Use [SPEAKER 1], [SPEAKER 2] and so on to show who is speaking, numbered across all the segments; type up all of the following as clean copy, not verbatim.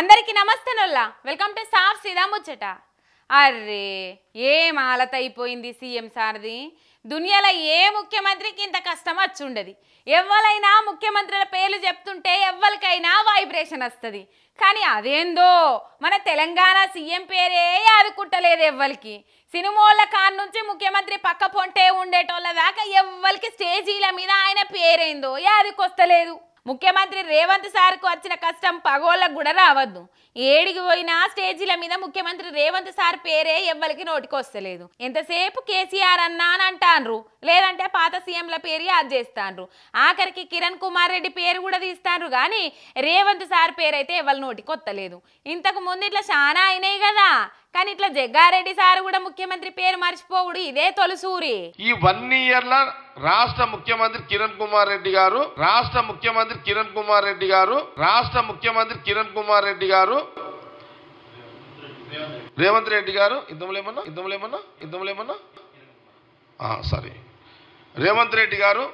[SPEAKER 1] అందరికీ నమస్తే నొల్లా welcome to సాఫ్ సీదా ముచ్చట. అర్రే ఏం ఆలత అయిపోయింది సీఎం సార్ది. దునియాలో ఏ ముఖ్యమంత్రికి ఇంత కష్టం వచ్చుండదు. ఎవ్వలైనా ముఖ్యమంత్రుల పేర్లు చెప్తుంటే ఎవ్వరికైనా వైబ్రేషన్ వస్తుంది. కానీ అదేందో మన తెలంగాణ సీఎం పేరే ఆదుకుంటలేదు ఎవ్వరికి. సినిమాల కాన్ నుంచి ముఖ్యమంత్రి పక్క పొంటే ఉండేటోళ్ళ దాకా ఎవ్వరికి స్టేజీల మీద ఆయన పేరేందో యాదుకొస్తలేదు. ముఖ్యమంత్రి రేవంత్ సార్కు వచ్చిన కష్టం పగోళ్ళకు కూడా రావద్దు. ఏడికి పోయినా స్టేజీల మీద ముఖ్యమంత్రి రేవంత్ సార్ పేరే ఎవ్వరికి నోటికి వస్తలేదు. ఎంతసేపు కేసీఆర్ అన్నా అని అంటాన్రు, లేదంటే పాత సీఎంల పేరు యాద్ చేస్తాన్రు. ఆఖరికి కిరణ్ కుమార్ రెడ్డి పేరు కూడా తీస్తాన్రు, కానీ రేవంత్ సార్ పేరు అయితే ఎవరి నోటికి వస్తలేదు. ఇంతకు ముందు ఇట్లా చాలా అయినాయి కదా, కానీ ఇట్లా జగ్గారెడ్డి సార్ కూడా ముఖ్యమంత్రి పేరు మర్చిపోవుడు ఇదే తొలిసూరి.
[SPEAKER 2] ఈ 1 year రాష్ట్ర ముఖ్యమంత్రి కిరణ్ కుమార్ రెడ్డి గారు రేవంత్ రెడ్డి గారు రేవంత్ రెడ్డి గారు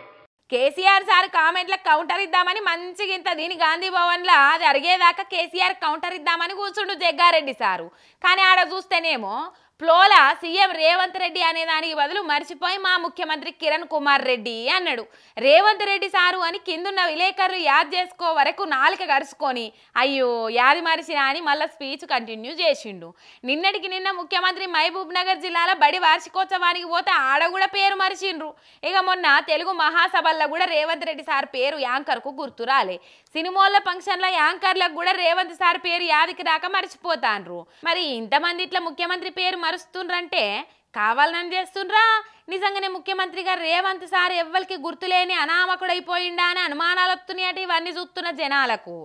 [SPEAKER 1] కేసీఆర్ సార్ కామెంట్లకు కౌంటర్ ఇద్దామని మంచిగా ఇంత దీని గాంధీ భవన్లో అది అరిగేదాకా కేసీఆర్ కౌంటర్ ఇద్దామని కూర్చుండు జగ్గారెడ్డి సారు. కానీ ఆడ చూస్తేనేమో ఫ్లోలా సీఎం రేవంత్ రెడ్డి అనే దానికి బదులు మర్చిపోయి మా ముఖ్యమంత్రి కిరణ్ కుమార్ రెడ్డి అన్నాడు. రేవంత్ రెడ్డి సారు అని కిందున్న విలేకరులు యాద్ చేసుకో వరకు నాలుక గరుచుకొని అయ్యో యాది మరిచినా అని మళ్ళీ స్పీచ్ కంటిన్యూ చేసిండు. నిన్నటికి నిన్న ముఖ్యమంత్రి మహబూబ్ నగర్ జిల్లాలో బడి వార్షికోత్సవానికి పోతే ఆడ కూడా పేరు మరిచిండ్రు. ఇక మొన్న తెలుగు మహాసభల్లో కూడా రేవంత్ రెడ్డి సార్ పేరు యాంకర్కు గుర్తురాలే. సినిమాల ఫంక్షన్ల యాంకర్లకు కూడా రేవంత్ సార్ పేరు యాదికి రాక మర్చిపోతాన్రు. మరి ఇంతమంది ఇట్లా ముఖ్యమంత్రి పేరు మరుస్తుండ్రంటే కావాలని చేస్తుండ్రా, నిజంగానే ముఖ్యమంత్రిగా రేవంత్ సార్ ఎవ్వరికి గుర్తులేని అనామకుడైపోయిండా అని అనుమానాలు వస్తున్నాయట ఇవన్నీ చూస్తున్న జనాలకు.